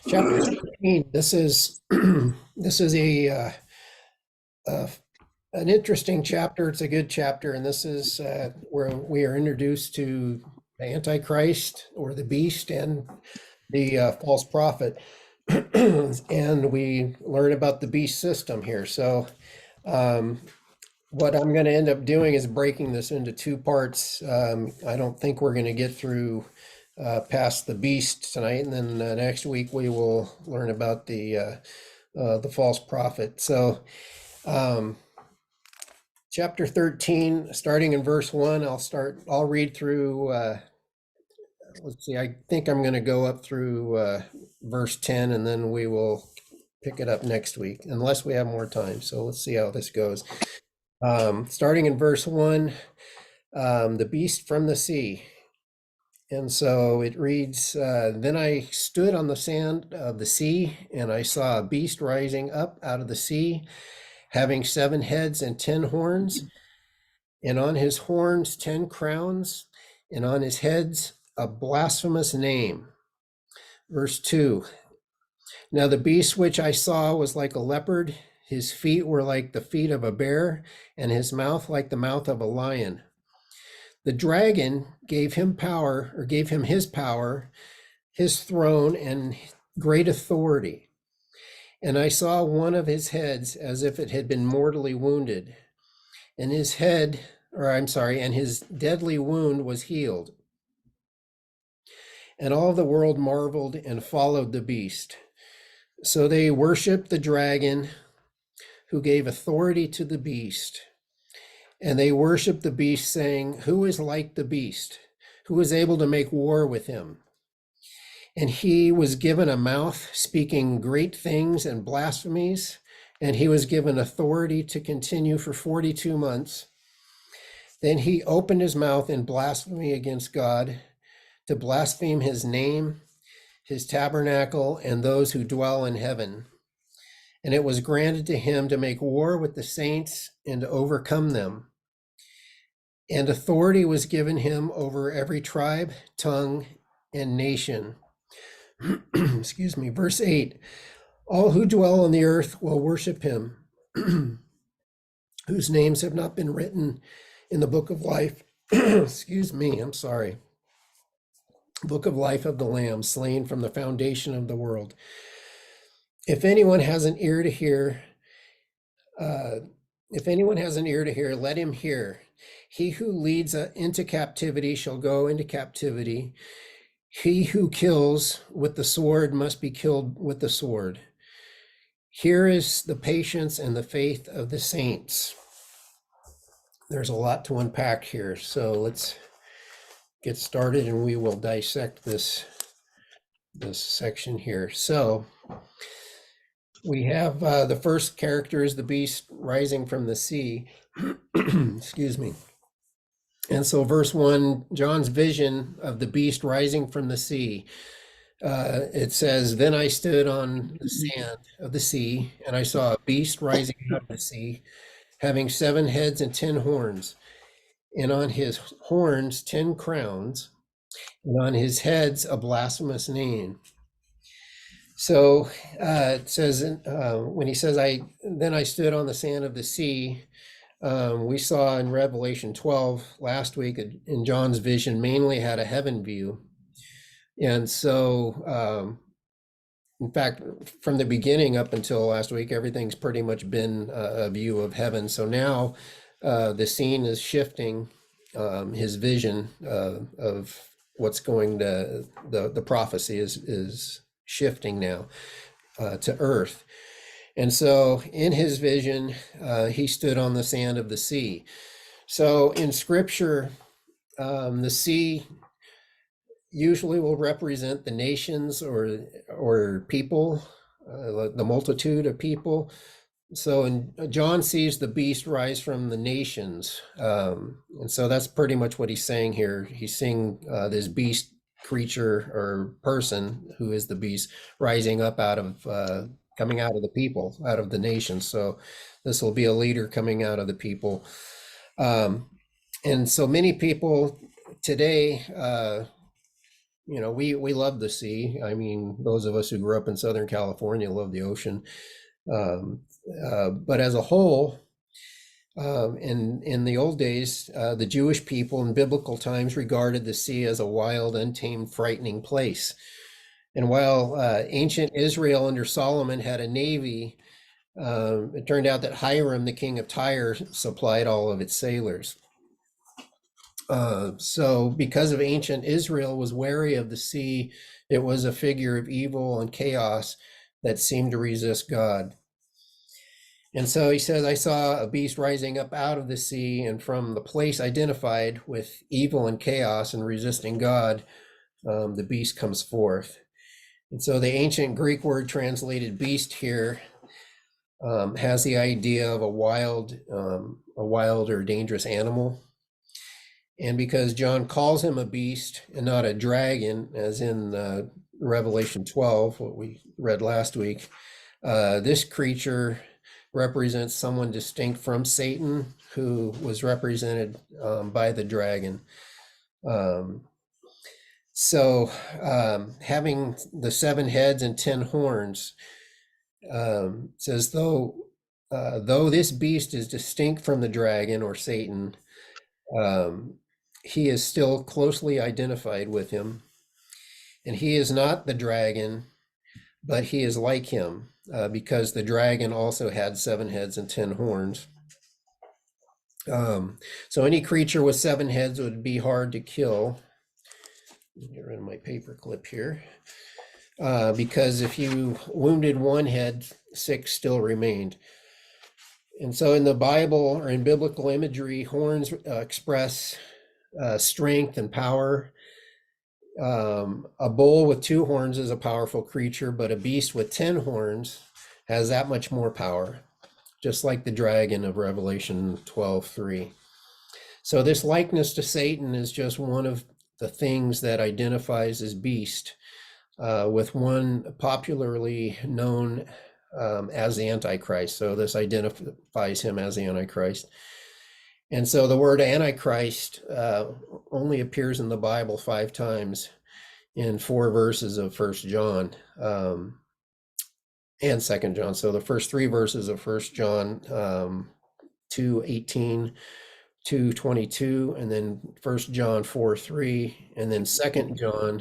Chapter 13. This is this is uh, an interesting chapter. It's a good chapter, and this is where we are introduced to the Antichrist or the beast and the false prophet, and we learn about the beast system here. So, um, what I'm going to end up doing is breaking this into two parts. I don't think we're going to get through past the beast tonight, and then next week we will learn about the false prophet. So, um, chapter 13, starting in verse 1, I'll read through. Let's see, I think I'm going to go up through verse 10, and then we will pick it up next week, unless we have more time. So let's see how this goes. Starting in verse 1, the beast from the sea. And so it reads, Then I stood on the sand of the sea, and I saw a beast rising up out of the sea, having 7 heads and 10 horns, and on his horns 10 crowns, and on his heads a blasphemous name. Verse 2, Now the beast which I saw was like a leopard, his feet were like the feet of a bear, and his mouth like the mouth of a lion. The dragon gave him power, or gave him his power, his throne, and great authority. And I saw one of his heads as if it had been mortally wounded, and and his deadly wound was healed. And all the world marveled and followed the beast. So they worshiped the dragon, who gave authority to the beast. And they worshiped the beast, saying, Who is like the beast? Who is able to make war with him? And he was given a mouth speaking great things and blasphemies, and he was given authority to continue for 42 months. Then he opened his mouth in blasphemy against God, to blaspheme his name, his tabernacle, and those who dwell in heaven. And it was granted to him to make war with the saints and to overcome them. And authority was given him over every tribe, tongue, and nation. Excuse me. Verse 8, All who dwell on the earth will worship him, whose names have not been written in the book of life. Excuse me, I'm sorry. Book of life of the Lamb, slain from the foundation of the world. If anyone has an ear to hear, let him hear. He who leads into captivity shall go into captivity. He who kills with the sword must be killed with the sword. Here is the patience and the faith of the saints. There's a lot to unpack here, so let's get started and we will dissect this section here. So we have the first character is the beast rising from the sea. Excuse me. And so verse 1, John's vision of the beast rising from the sea. It says, Then I stood on the sand of the sea, and I saw a beast rising out of the sea, having 7 heads and 10 horns, and on his horns 10 crowns, and on his heads a blasphemous name. So it says, when he says, then I stood on the sand of the sea, we saw in Revelation 12 last week in John's vision mainly had a heaven view. And so, in fact, from the beginning up until last week, everything's pretty much been a view of heaven. So now the scene is shifting. His vision of what's going to, the prophecy is shifting now to earth. And so in his vision, he stood on the sand of the sea. So in scripture, the sea usually will represent the nations or people, the multitude of people. So John sees the beast rise from the nations. And so that's pretty much what he's saying here. He's seeing this beast creature or person who is the beast rising up coming out of the people, out of the nations. So this will be a leader coming out of the people. And so many people today we love the sea. I mean, those of us who grew up in Southern California love the ocean. Um, but as a whole, in the old days, the Jewish people in biblical times regarded the sea as a wild, untamed, frightening place. And while ancient Israel under Solomon had a navy, it turned out that Hiram, the king of Tyre, supplied all of its sailors. So because of ancient Israel was wary of the sea, it was a figure of evil and chaos that seemed to resist God. And so he says, I saw a beast rising up out of the sea, and from the place identified with evil and chaos and resisting God, the beast comes forth. And so the ancient Greek word translated beast here has the idea of a wild or dangerous animal. And because John calls him a beast and not a dragon, as in Revelation 12, what we read last week, this creature represents someone distinct from Satan, who was represented by the dragon. Having the 7 heads and 10 horns says, though this beast is distinct from the dragon or Satan, he is still closely identified with him. And he is not the dragon, but he is like him, because the dragon also had 7 heads and 10 horns. So any creature with 7 heads would be hard to kill. Let me get rid of my paper clip here. Because if you wounded 1 head, 6 still remained. And so in the Bible or in biblical imagery, horns express strength and power. A bull with 2 horns is a powerful creature, but a beast with 10 horns has that much more power, just like the dragon of Revelation 12:3. So this likeness to Satan is just one of the things that identifies as beast, with one popularly known as the Antichrist. So this identifies him as the Antichrist. And so the word Antichrist only appears in the Bible 5 times in 4 verses of 1 John and 2 John. So the first 3 verses of 1 John 2:18, 2:22, and then 1 John 4:3, and then 2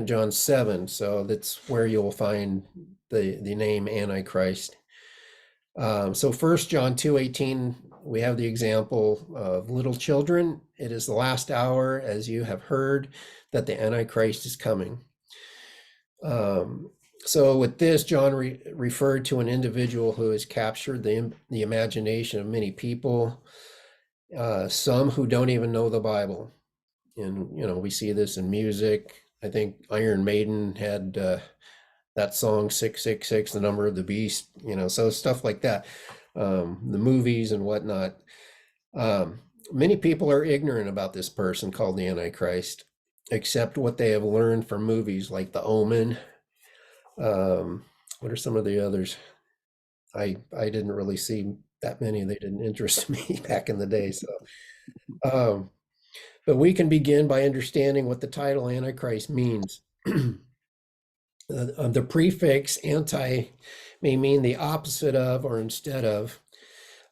John 7. So that's where you'll find the name Antichrist. So 1 John 2:18, we have the example of little children. It is the last hour, as you have heard, that the Antichrist is coming. So with this, John referred to an individual who has captured the imagination of many people, some who don't even know the Bible. And, we see this in music. I think Iron Maiden had that song 666, the number of the beast, so stuff like that. The movies and whatnot. Many people are ignorant about this person called the Antichrist, except what they have learned from movies like The Omen. What are some of the others? I didn't really see that many. They didn't interest me back in the day. So, but we can begin by understanding what the title Antichrist means. The prefix anti may mean the opposite of or instead of.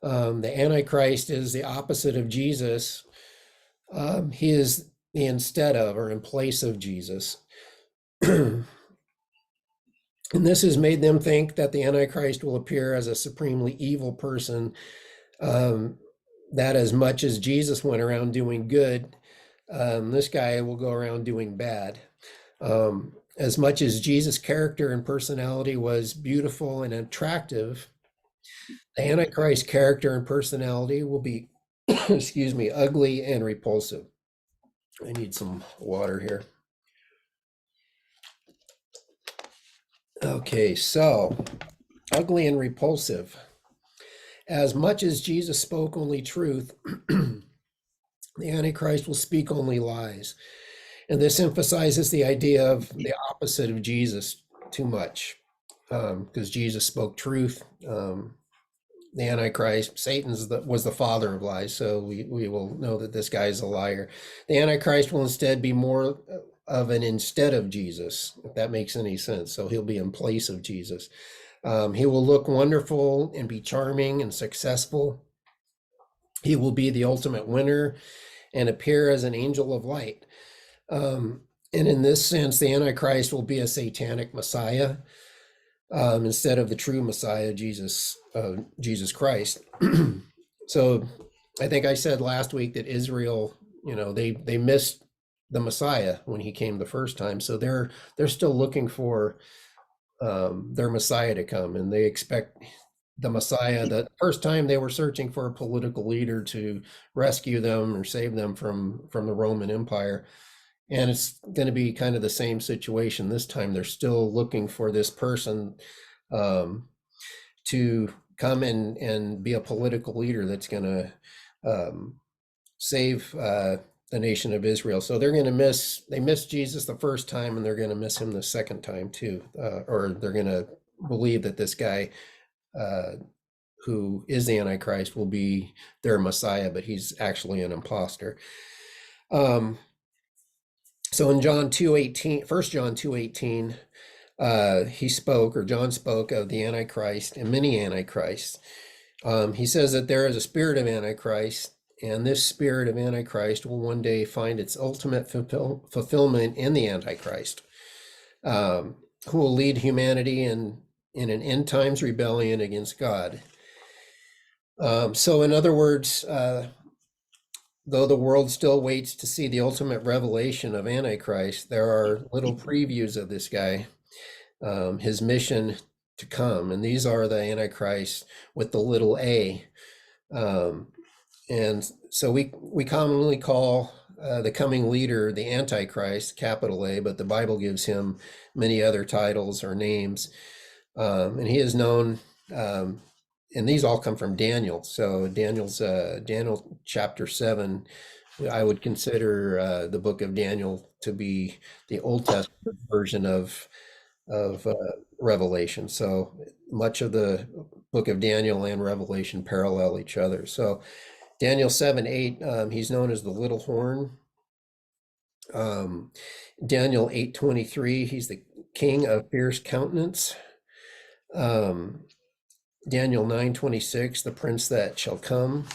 The Antichrist is the opposite of Jesus. He is the instead of or in place of Jesus. And this has made them think that the Antichrist will appear as a supremely evil person, that as much as Jesus went around doing good, this guy will go around doing bad. As much as Jesus' character and personality was beautiful and attractive, the Antichrist character and personality will be, excuse me, ugly and repulsive. I need some water here. Okay, so ugly and repulsive. As much as Jesus spoke only truth, the Antichrist will speak only lies. And this emphasizes the idea of the opposite of Jesus too much, because Jesus spoke truth. the Antichrist. Was the father of lies, so we will know that this guy is a liar. The Antichrist will instead be more of an instead of Jesus, if that makes any sense. So he'll be in place of Jesus. He will look wonderful and be charming and successful. He will be the ultimate winner and appear as an angel of light. And in this sense, the Antichrist will be a satanic Messiah instead of the true Messiah, Jesus Christ. So I think I said last week that Israel, they missed the Messiah when he came the first time. So they're still looking for their Messiah to come, and they expect the Messiah. The first time they were searching for a political leader to rescue them or save them from the Roman Empire. And it's going to be kind of the same situation this time. They're still looking for this person to come and be a political leader that's going to save the nation of Israel. So they missed Jesus the first time, and they're going to miss him the second time too. Or they're going to believe that this guy who is the Antichrist will be their Messiah, but he's actually an imposter. So in John 2:18, 1 John 2:18, John spoke of the Antichrist and many Antichrists. He says that there is a spirit of Antichrist, and this spirit of Antichrist will one day find its ultimate fulfillment in the Antichrist, who will lead humanity in an end times rebellion against God. So in other words, though the world still waits to see the ultimate revelation of Antichrist, there are little previews of this guy, his mission to come. And these are the Antichrist with the little a. And so we commonly call the coming leader the Antichrist, capital A, but the Bible gives him many other titles or names. And he is known, and these all come from Daniel. So Daniel chapter 7, I would consider the book of Daniel to be the Old Testament version of Revelation. So much of the book of Daniel and Revelation parallel each other. So Daniel 7:8, he's known as the little horn. Daniel 8:23, he's the king of fierce countenance. Daniel 9:26, the prince that shall come.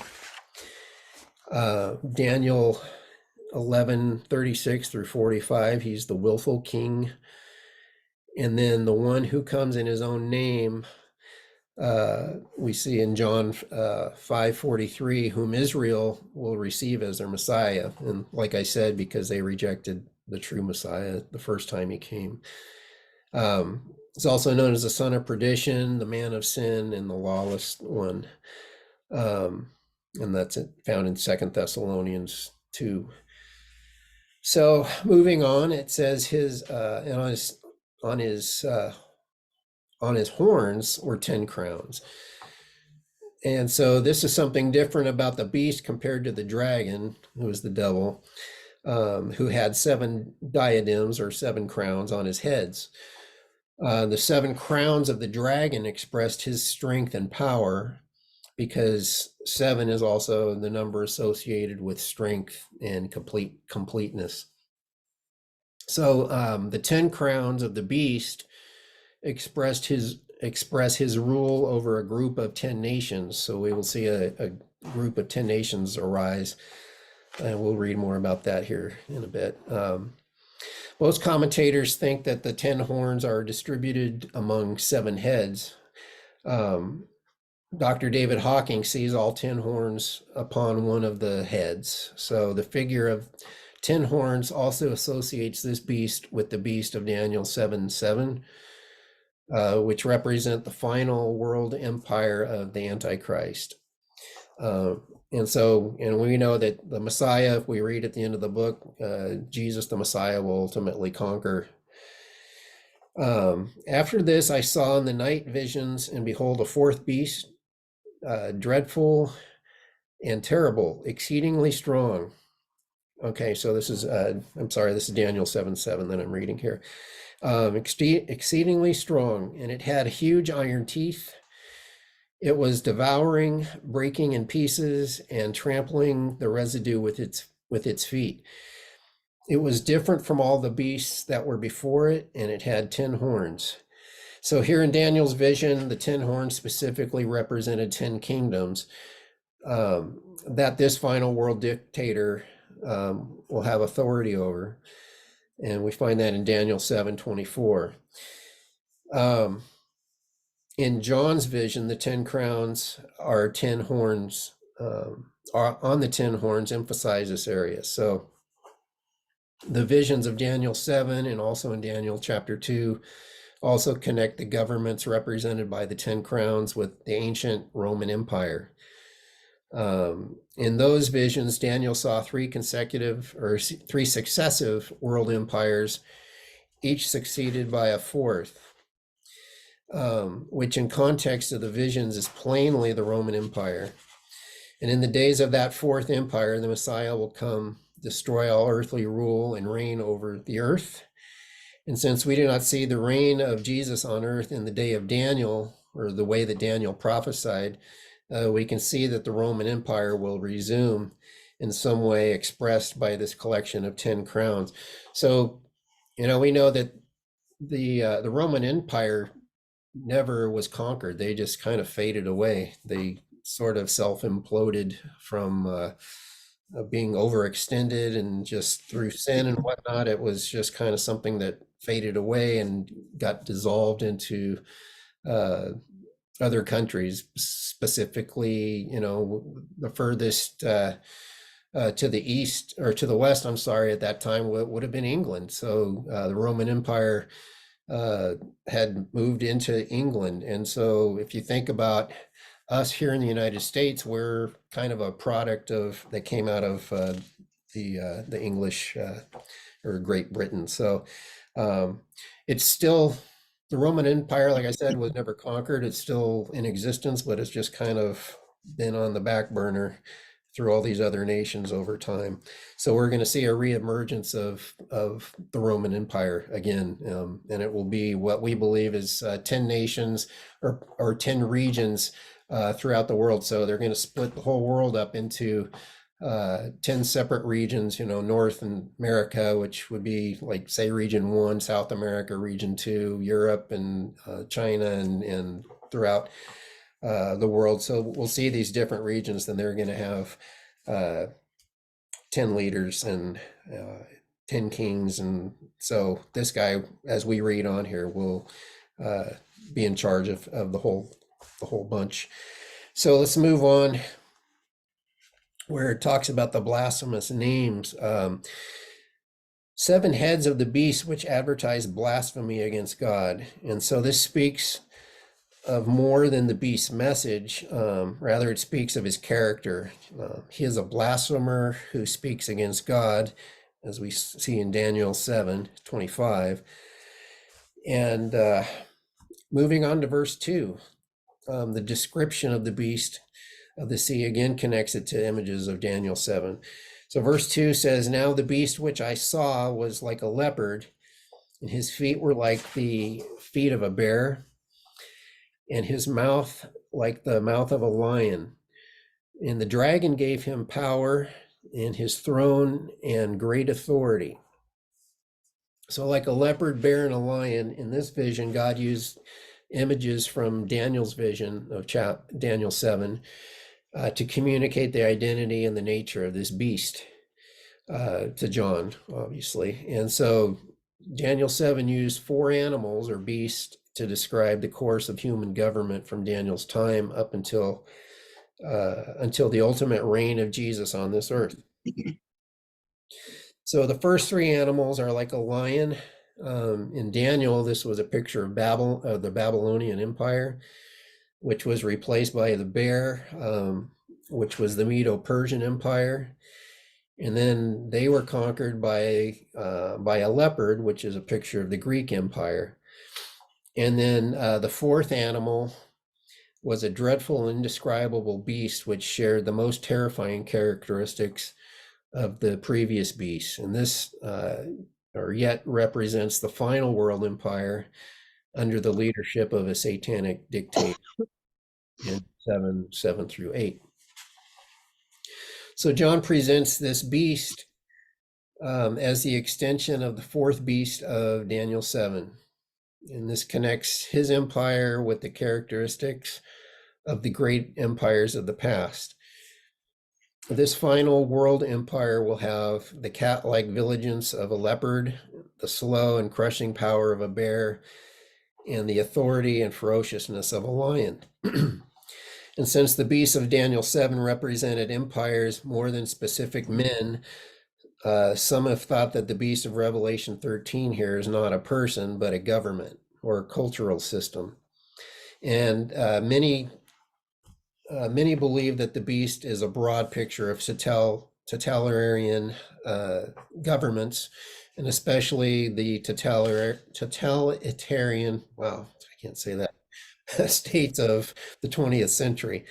Daniel 11:36 through 45, he's the willful king. And then the one who comes in his own name, we see in John 5:43, whom Israel will receive as their Messiah. And like I said, because they rejected the true Messiah the first time he came. It's also known as the son of perdition, the man of sin, and the lawless one. And that's found in 2 Thessalonians 2. So moving on, it says on his horns were 10 crowns. And so this is something different about the beast compared to the dragon, who was the devil, who had 7 diadems or 7 crowns on his heads. The 7 crowns of the dragon expressed his strength and power, because 7 is also the number associated with strength and completeness. So the 10 crowns of the beast express his rule over a group of 10 nations. So we will see a group of 10 nations arise, and we'll read more about that here in a bit. Most commentators think that the 10 horns are distributed among 7 heads. Dr. David Hawking sees all 10 horns upon one of the heads. So the figure of 10 horns also associates this beast with the beast of Daniel 7:7, which represent the final world empire of the Antichrist. And we know that the Messiah, if we read at the end of the book, Jesus the Messiah will ultimately conquer. After this, I saw in the night visions, and behold, a 4th beast, dreadful and terrible, exceedingly strong. Okay, so this is Daniel 7:7 that I'm reading here. Exceedingly strong, and it had huge iron teeth, It was devouring, breaking in pieces, and trampling the residue with its feet. It was different from all the beasts that were before it, and it had 10 horns. So here in Daniel's vision, the 10 horns specifically represented 10 kingdoms that this final world dictator will have authority over. And we find that in Daniel 7:24. In John's vision, the 10 crowns are 10 horns, are on the 10 horns emphasize this area. So the visions of Daniel 7 and also in Daniel chapter 2 also connect the governments represented by the 10 crowns with the ancient Roman Empire. In those visions, Daniel saw three successive world empires, each succeeded by a fourth, which in context of the visions is plainly the Roman Empire. And in the days of that fourth empire, the Messiah will come, destroy all earthly rule, and reign over the earth. And since we do not see the reign of Jesus on earth in the day of Daniel, or the way that Daniel prophesied, we can see that the Roman Empire will resume in some way expressed by this collection of 10 crowns. So, we know that the Roman Empire never was conquered. They just kind of faded away. They sort of self-imploded from being overextended and just through sin and whatnot. It was just kind of something that faded away and got dissolved into other countries, specifically, the furthest to the east or to the west, I'm sorry, at that time would have been England. So the Roman Empire had moved into England. And so if you think about us here in the United States, we're kind of a product that came out of the English or Great Britain. So it's still, the Roman Empire, like I said, was never conquered. It's still in existence, but it's just kind of been on the back burner through all these other nations over time. So we're going to see a reemergence of the Roman Empire again, and it will be what we believe is 10 nations or 10 regions throughout the world. So they're going to split the whole world up into 10 separate regions, North America, which would be like, say, region 1, South America, region 2, Europe, and China, and throughout the world. So we'll see these different regions, then they're going to have 10 leaders and 10 kings. And so this guy, as we read on here, will be in charge of the whole bunch. So let's move on, where it talks about the blasphemous names. 7 heads of the beast which advertise blasphemy against God. And so this speaks of more than the beast's message. Rather, it speaks of his character. He is a blasphemer who speaks against God, as we see in Daniel 7:25. And moving on to verse 2, the description of the beast of the sea again connects it to images of Daniel 7. So verse 2 says, "Now the beast which I saw was like a leopard, and his feet were like the feet of a bear, and his mouth like the mouth of a lion. And the dragon gave him power and his throne and great authority." So like a leopard, bear, and a lion, in this vision, God used images from Daniel's vision of Daniel 7 to communicate the identity and the nature of this beast to John, obviously. And so Daniel 7 used 4 animals or beasts to describe the course of human government from Daniel's time up until the ultimate reign of Jesus on this earth. So the first 3 animals are like a lion. In Daniel, this was a picture of the Babylonian Empire, which was replaced by the bear, which was the Medo-Persian Empire. And then they were conquered by a leopard, which is a picture of the Greek Empire. And then the 4th animal was a dreadful, indescribable beast, which shared the most terrifying characteristics of the previous beasts. And this yet represents the final world empire under the leadership of a satanic dictator. in 7 through 8. So John presents this beast as the extension of the fourth beast of Daniel 7. And this connects his empire with the characteristics of the great empires of the past. This final world empire will have the cat-like vigilance of a leopard, the slow and crushing power of a bear, and the authority and ferociousness of a lion. And since the beasts of Daniel 7 represented empires more than specific men, some have thought that the beast of Revelation 13 here is not a person, but a government or a cultural system. And many believe that the beast is a broad picture of totalitarian governments, and especially the totalitarian, wow, I can't say that, states of the 20th century.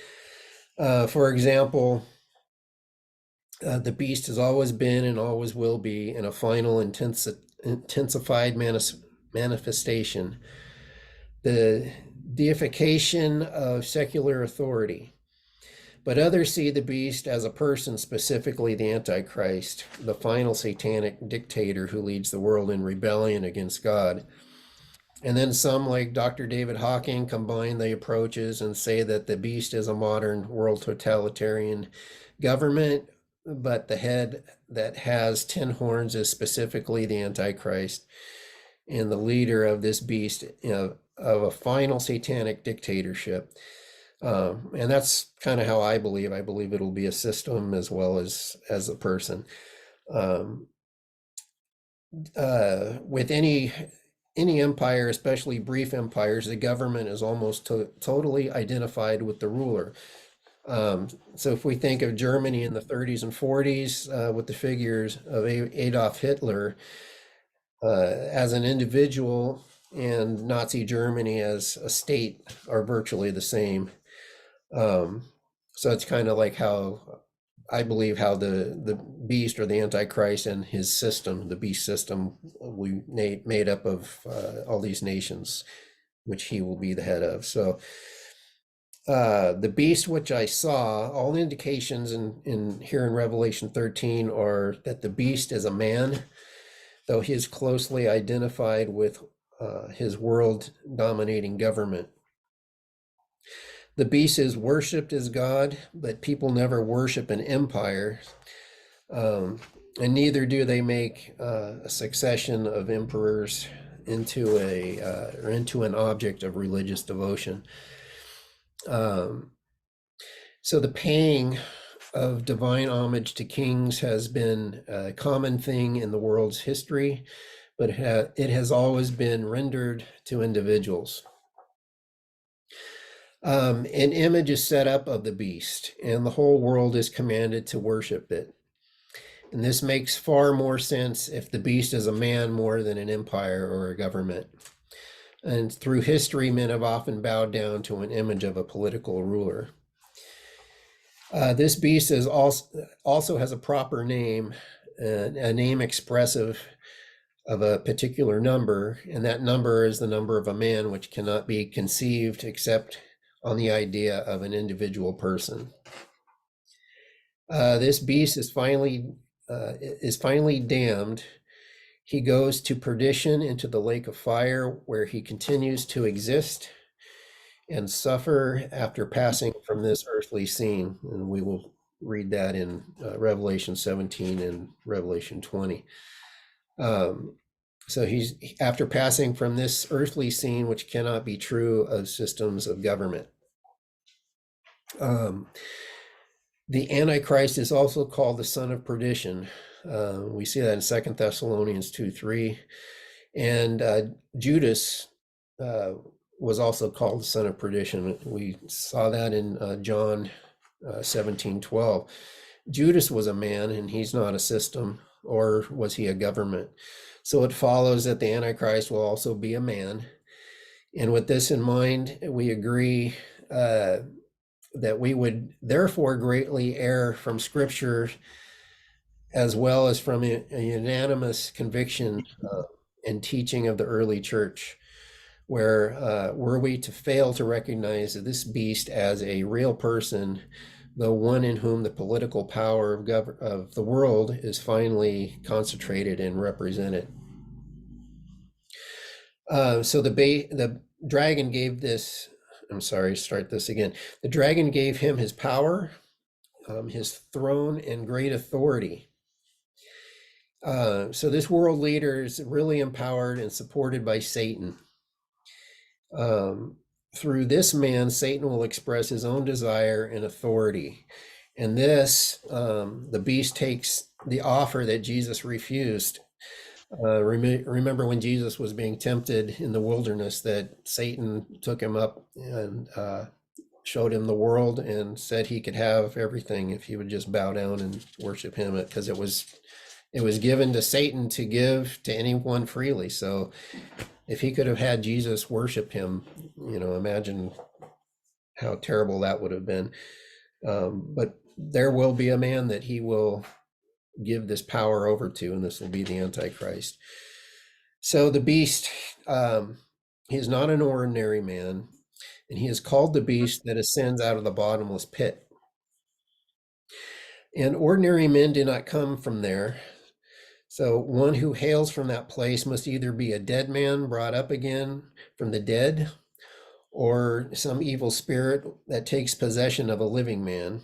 For example, the beast has always been and always will be in a final intensified manifestation, the deification of secular authority. But others see the beast as a person, specifically the Antichrist, the final satanic dictator who leads the world in rebellion against God. And then some, like Dr. David Hawking, combine the approaches and say that the beast is a modern world totalitarian government, but the head that has 10 horns is specifically the Antichrist and the leader of this beast, of a final satanic dictatorship. And that's kind of how I believe. I believe it'll be a system as well as a person. With any empire, especially brief empires, the government is almost totally identified with the ruler. So if we think of Germany in the 30s and 40s, with the figures of Adolf Hitler as an individual and Nazi Germany as a state are virtually the same. So it's kind of like how I believe how the beast or the Antichrist and his system, the beast system, we made up of all these nations, which he will be the head of. So the beast which I saw, all indications in here in Revelation 13 are that the beast is a man, though he is closely identified with his world dominating government. The beast is worshipped as God, but people never worship an empire, and neither do they make a succession of emperors into an object of religious devotion. So the paying of divine homage to kings has been a common thing in the world's history, but it has always been rendered to individuals. An image is set up of the beast, and the whole world is commanded to worship it. And this makes far more sense if the beast is a man more than an empire or a government. And through history, men have often bowed down to an image of a political ruler. This beast is also has a proper name, a name expressive of a particular number, and that number is the number of a man, which cannot be conceived except on the idea of an individual person. This beast is finally damned. He goes to perdition, into the lake of fire, where he continues to exist and suffer after passing from this earthly scene. And we will read that in Revelation 17 and Revelation 20. So he's after passing from this earthly scene, which cannot be true of systems of government. The Antichrist is also called the son of perdition. We see that in 2 Thessalonians 2:3. And Judas was also called the son of perdition. We saw that in John 17:12. Judas was a man, and he's not a system, or was he a government? So it follows that the Antichrist will also be a man. And with this in mind, we agree that we would therefore greatly err from Scripture, as well as from a unanimous conviction and teaching of the early church. where were we to fail to recognize this beast as a real person, the one in whom the political power of the world is finally concentrated and represented. So the dragon gave this, I'm sorry, start this again. The dragon gave him his power, his throne, and great authority. So this world leader is really empowered and supported by Satan. Through this man, Satan will express his own desire and authority. And this, the beast takes the offer that Jesus refused. Remember when Jesus was being tempted in the wilderness, that Satan took him up and showed him the world and said he could have everything if he would just bow down and worship him, because it was given to Satan to give to anyone freely. So if he could have had Jesus worship him, imagine how terrible that would have been. But there will be a man that he will give this power over to, and this will be the Antichrist. So the beast, he is not an ordinary man, and he is called the beast that ascends out of the bottomless pit. And ordinary men do not come from there. So one who hails from that place must either be a dead man brought up again from the dead, or some evil spirit that takes possession of a living man.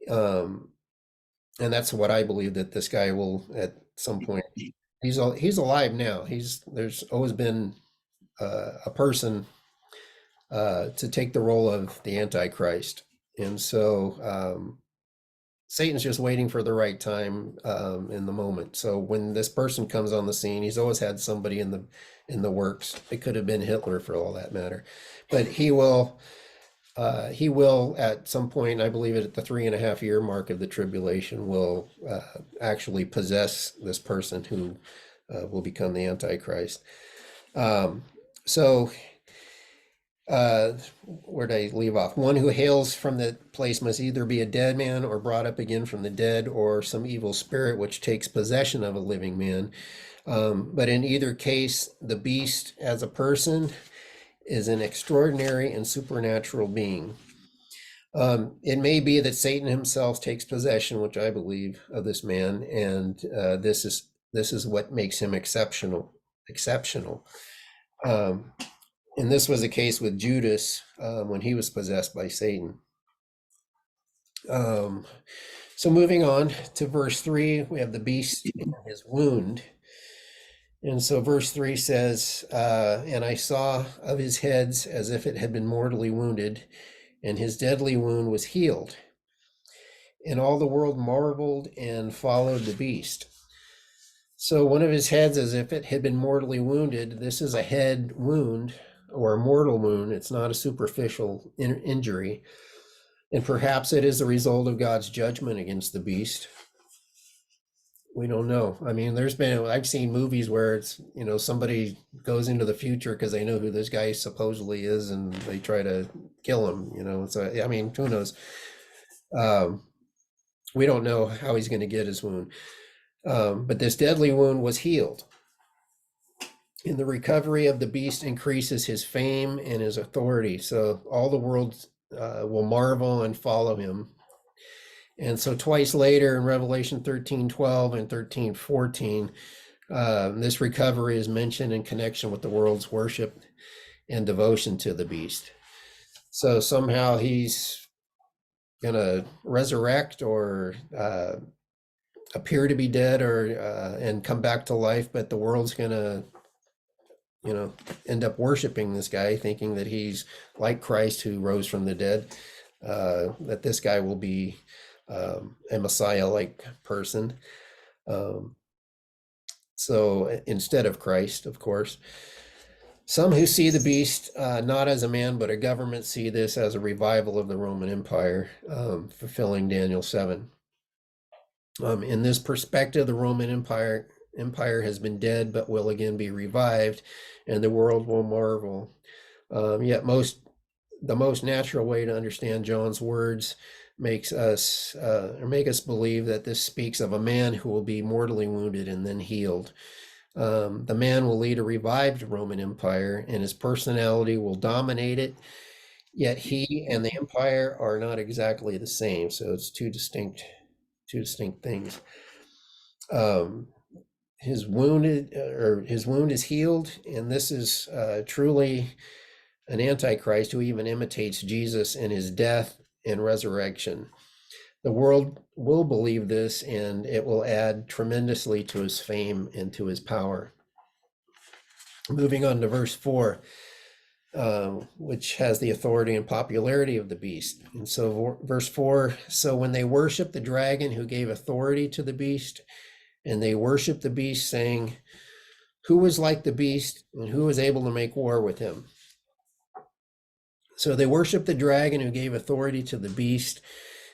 And that's what I believe, that this guy will at some point. He's alive now. There's always been a person to take the role of the Antichrist, and so Satan's just waiting for the right time in the moment. So when this person comes on the scene, he's always had somebody in the works. It could have been Hitler for all that matter, but he will at some point, I believe it at the 3.5 year mark of the tribulation, will actually possess this person who will become the Antichrist. So where did I leave off? One who hails from the place must either be a dead man or brought up again from the dead, or some evil spirit which takes possession of a living man. But in either case, the beast as a person is an extraordinary and supernatural being. It may be that Satan himself takes possession, which I believe, of this man, and this is what makes him exceptional. And this was the case with Judas when he was possessed by Satan. So moving on to verse 3, we have the beast in his wound. And so verse 3 says, and I saw of his heads as if it had been mortally wounded, and his deadly wound was healed. And all the world marveled and followed the beast. So one of his heads, as if it had been mortally wounded. This is a head wound, or a mortal wound. It's not a superficial injury. And perhaps it is the result of God's judgment against the beast. We don't know. I mean, I've seen movies where it's, somebody goes into the future because they know who this guy supposedly is, and they try to kill him, so, I mean, who knows? We don't know how he's going to get his wound. But this deadly wound was healed. In the recovery of the beast increases his fame and his authority. So all the world will marvel and follow him. And so twice later in Revelation 13:12 and 13:14, this recovery is mentioned in connection with the world's worship and devotion to the beast. So somehow he's going to resurrect or appear to be dead, or and come back to life, but the world's going to end up worshiping this guy, thinking that he's like Christ who rose from the dead, that this guy will be a Messiah-like person. So instead of Christ, of course. Some who see the beast not as a man but a government see this as a revival of the Roman Empire, fulfilling Daniel 7. In this perspective, the Roman Empire has been dead but will again be revived, and the world will marvel. Yet the most natural way to understand John's words make us believe that this speaks of a man who will be mortally wounded and then healed. The man will lead a revived Roman Empire, and his personality will dominate it. Yet he and the empire are not exactly the same, so it's two distinct things. Um, his his wound is healed, and this is truly an antichrist who even imitates Jesus in his death and resurrection. The world will believe this, and it will add tremendously to his fame and to his power. Moving on to verse 4, which has the authority and popularity of the beast. And so, verse 4, so when they worship the dragon who gave authority to the beast, and they worship the beast, saying, who was like the beast, and who was able to make war with him? So they worship the dragon who gave authority to the beast.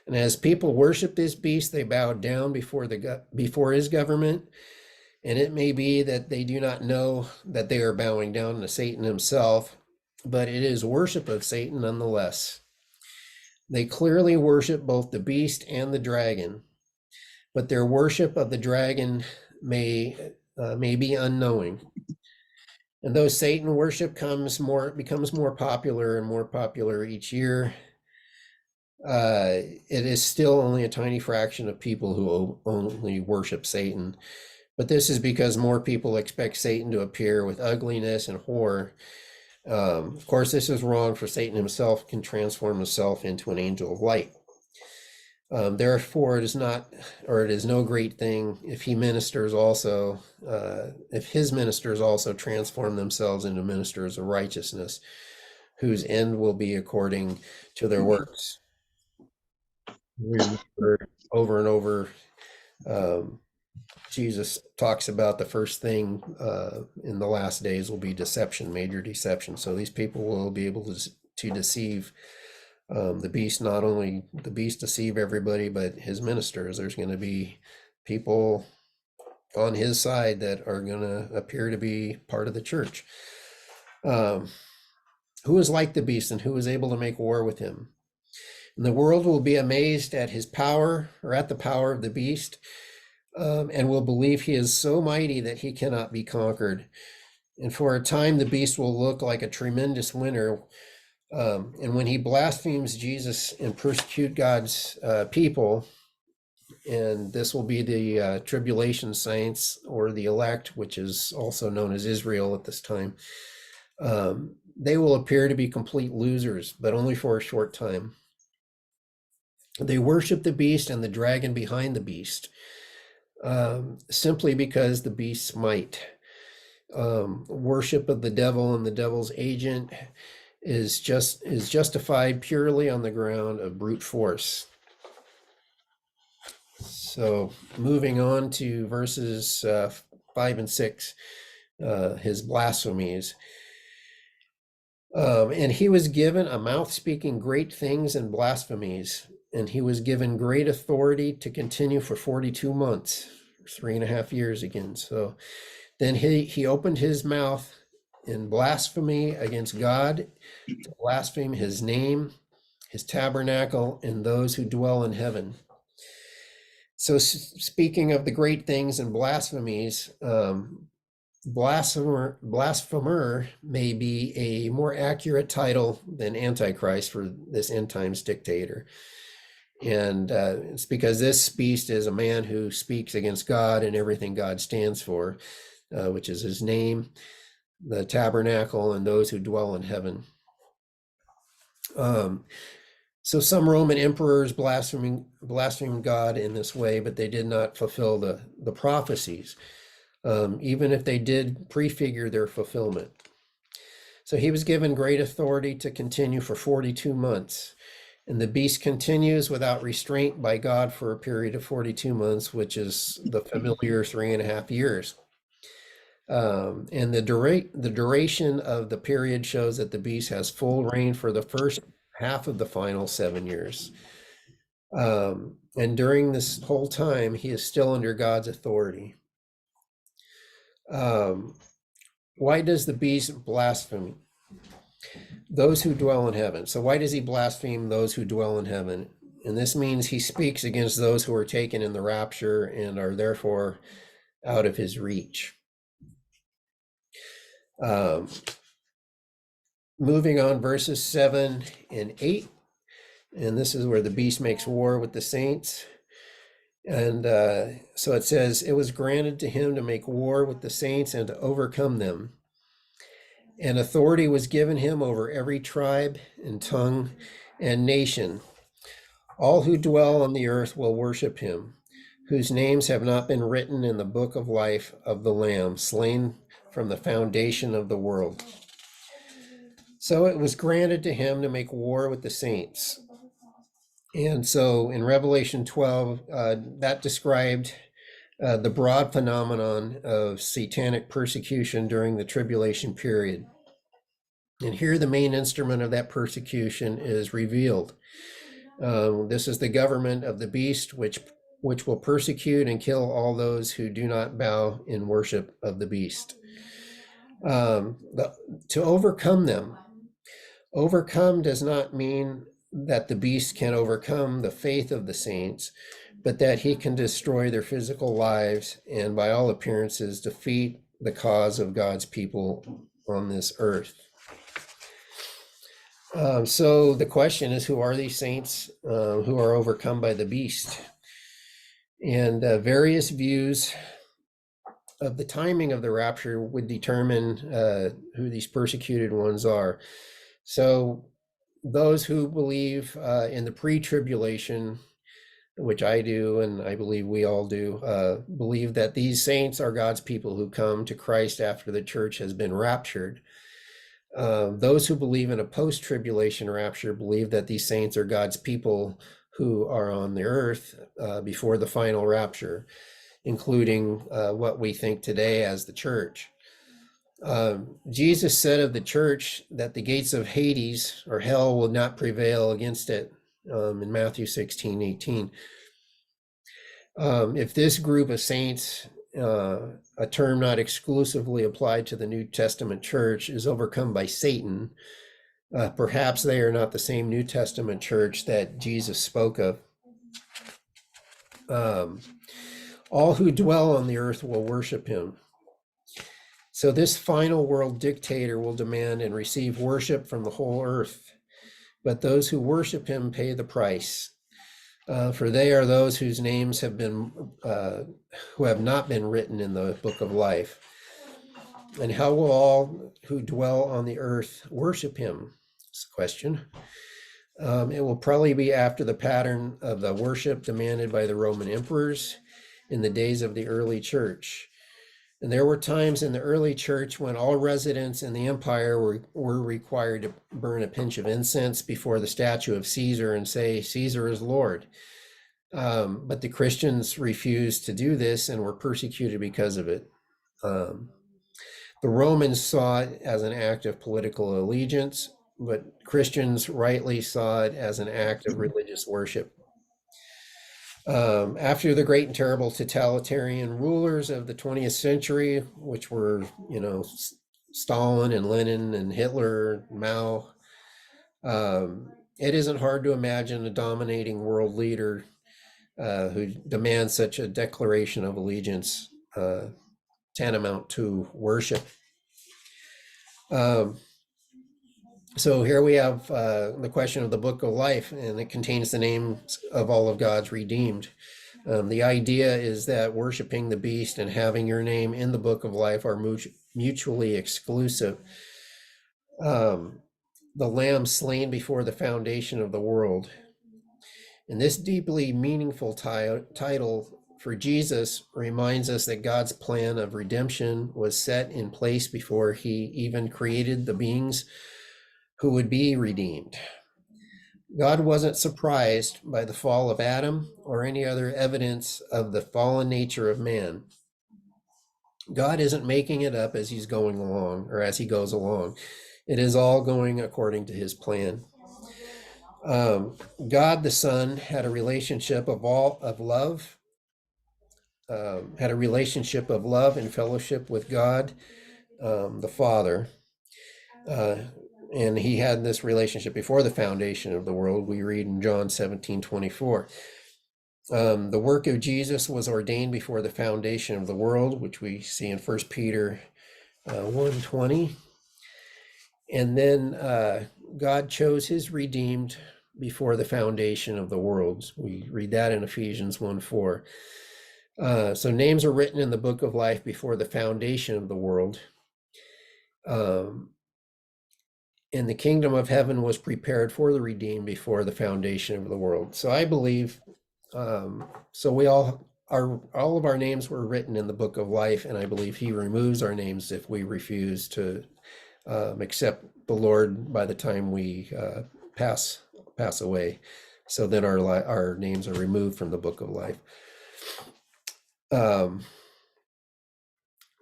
And as people worship this beast, they bow down before his government. And it may be that they do not know that they are bowing down to Satan himself, but it is worship of Satan nonetheless. They clearly worship both the beast and the dragon, but their worship of the dragon may be unknowing. And though Satan worship becomes more popular and more popular each year, it is still only a tiny fraction of people who only worship Satan. But this is because more people expect Satan to appear with ugliness and horror. Of course, this is wrong, for Satan himself can transform himself into an angel of light. Therefore, it is no great thing if his ministers also transform themselves into ministers of righteousness, whose end will be according to their works. We heard over and over, Jesus talks about the first thing in the last days will be deception, major deception. So these people will be able to deceive the beast. Not only the beast deceive everybody, but his ministers. There's going to be people on his side that are going to appear to be part of the church. Who is like the beast, and who is able to make war with him? And the world will be amazed at his power, or at the power of the beast, and will believe he is so mighty that he cannot be conquered. And for a time, the beast will look like a tremendous winner. And when he blasphemes Jesus and persecute God's people, and this will be the tribulation saints, or the elect, which is also known as Israel at this time, they will appear to be complete losers, but only for a short time. They worship the beast and the dragon behind the beast, simply because the beast's might. Worship of the devil and the devil's agent is justified purely on the ground of brute force. So moving on to verses 5 and 6, his blasphemies. And he was given a mouth speaking great things and blasphemies, and he was given great authority to continue for 42 months, 3.5 years again. So then he opened his mouth in blasphemy against God, to blaspheme his name, his tabernacle, and those who dwell in heaven. So speaking of the great things and blasphemies, blasphemer may be a more accurate title than Antichrist for this end times dictator. And it's because this beast is a man who speaks against God and everything God stands for, which is his name, the tabernacle, and those who dwell in heaven. So some Roman emperors blasphemed God in this way, but they did not fulfill the prophecies, even if they did prefigure their fulfillment. So he was given great authority to continue for 42 months. And the beast continues without restraint by God for a period of 42 months, which is the familiar 3.5 years. And the duration of the period shows that the beast has full reign for the first half of the final 7 years. And during this whole time, he is still under God's authority. Why does the beast blaspheme those who dwell in heaven? So why does he blaspheme those who dwell in heaven? And this means he speaks against those who are taken in the rapture and are therefore out of his reach. Um, Moving on, verses 7 and 8. And this is where the beast makes war with the saints. And so it says, it was granted to him to make war with the saints and to overcome them. And authority was given him over every tribe and tongue and nation. All who dwell on the earth will worship him, whose names have not been written in the book of life of the Lamb, slain from the foundation of the world. So it was granted to him to make war with the saints. And so in Revelation 12, that described the broad phenomenon of satanic persecution during the tribulation period. And here the main instrument of that persecution is revealed. This is the government of the beast, which will persecute and kill all those who do not bow in worship of the beast. To overcome them, overcome does not mean that the beast can overcome the faith of the saints, but that he can destroy their physical lives and, by all appearances, defeat the cause of God's people on this earth. So the question is, who are these saints who are overcome by the beast? And various views of the timing of the rapture would determine who these persecuted ones are. So those who believe in the pre-tribulation, which I do, and I believe we all do, believe that these saints are God's people who come to Christ after the church has been raptured. Those who believe in a post-tribulation rapture believe that these saints are God's people who are on the earth before the final rapture, including what we think today as the church. Jesus said of the church that the gates of Hades or hell will not prevail against it in Matthew 16:18. If this group of saints, a term not exclusively applied to the New Testament church, is overcome by Satan, perhaps they are not the same New Testament church that Jesus spoke of. All who dwell on the earth will worship him. So this final world dictator will demand and receive worship from the whole earth, but those who worship him pay the price. For they are those whose names have been, who have not been written in the book of life. And how will all who dwell on the earth worship him? That's the question. It will probably be after the pattern of the worship demanded by the Roman emperors in the days of the early church. And there were times in the early church when all residents in the empire were required to burn a pinch of incense before the statue of Caesar and say, Caesar is Lord. But the Christians refused to do this and were persecuted because of it. The Romans saw it as an act of political allegiance, but Christians rightly saw it as an act of religious worship. After the great and terrible totalitarian rulers of the 20th century, which were, Stalin and Lenin and Hitler, Mao, it isn't hard to imagine a dominating world leader who demands such a declaration of allegiance, tantamount to worship. So here we have the question of the book of life, and it contains the names of all of God's redeemed. The idea is that worshiping the beast and having your name in the book of life are mutually exclusive. The lamb slain before the foundation of the world. And this deeply meaningful title for Jesus reminds us that God's plan of redemption was set in place before he even created the beings who would be redeemed. God wasn't surprised by the fall of Adam or any other evidence of the fallen nature of man. God isn't making it up as he's going along or as he goes along. It is all going according to his plan. God the Son had a relationship of love, had a relationship of love and fellowship with God the Father. And he had this relationship before the foundation of the world. We read in John 17:24. The work of Jesus was ordained before the foundation of the world, which we see in 1 Peter 1:20. And then God chose his redeemed before the foundation of the world. We read that in Ephesians 1:4. So names are written in the book of life before the foundation of the world. And the kingdom of heaven was prepared for the redeemed before the foundation of the world. So I believe, so we all of our names were written in the book of life, and I believe he removes our names if we refuse to accept the Lord by the time we pass away. So then our names are removed from the book of life.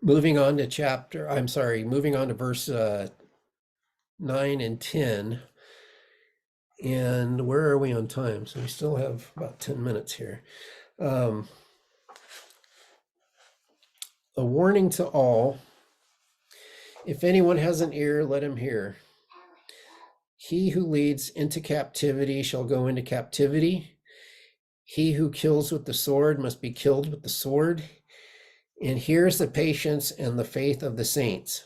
Moving on to verse 9 and 10. And where are we on time? So we still have about 10 minutes here. A warning to all. If anyone has an ear, let him hear. He who leads into captivity shall go into captivity. He who kills with the sword must be killed with the sword. And here's the patience and the faith of the saints.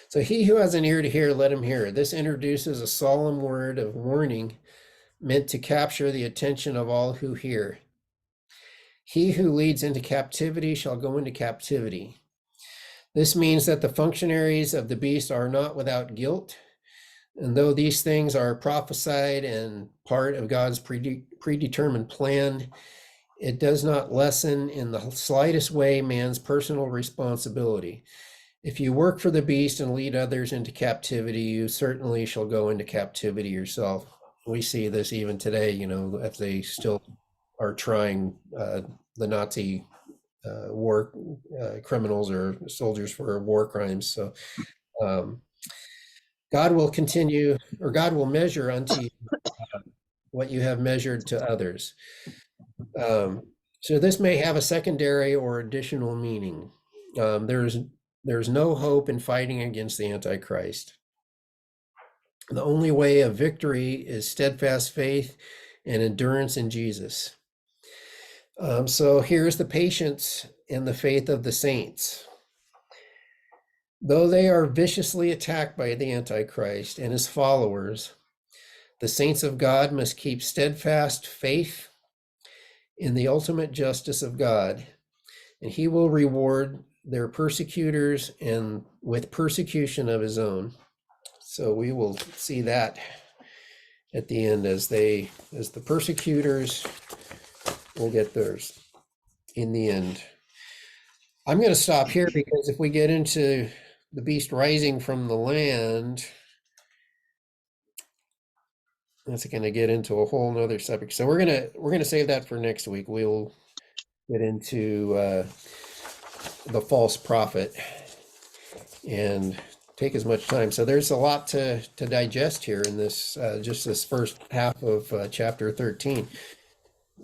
So he who has an ear to hear, let him hear. This introduces a solemn word of warning meant to capture the attention of all who hear. He who leads into captivity shall go into captivity. This means that the functionaries of the beast are not without guilt. And though these things are prophesied and part of God's predetermined plan, it does not lessen in the slightest way man's personal responsibility. If you work for the beast and lead others into captivity, you certainly shall go into captivity yourself. We see this even today, if they still are trying the Nazi war criminals or soldiers for war crimes. So God will continue, or God will measure unto you what you have measured to others. So this may have a secondary or additional meaning. There's no hope in fighting against the Antichrist. The only way of victory is steadfast faith and endurance in Jesus. So here's the patience and the faith of the saints. Though they are viciously attacked by the Antichrist and his followers, the saints of God must keep steadfast faith in the ultimate justice of God, and he will reward their persecutors and with persecution of his own. So we will see that at the end as the persecutors will get theirs in the end. I'm going to stop here because if we get into the beast rising from the land, that's going to get into a whole nother subject. So we're going to save that for next week. We'll get into the false prophet and take as much time. So there's a lot to digest here in this just this first half of chapter 13.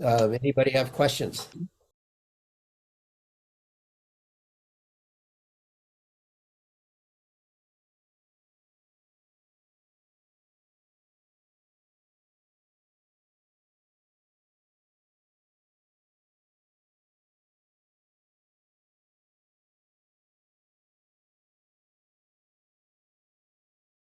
Anybody have questions?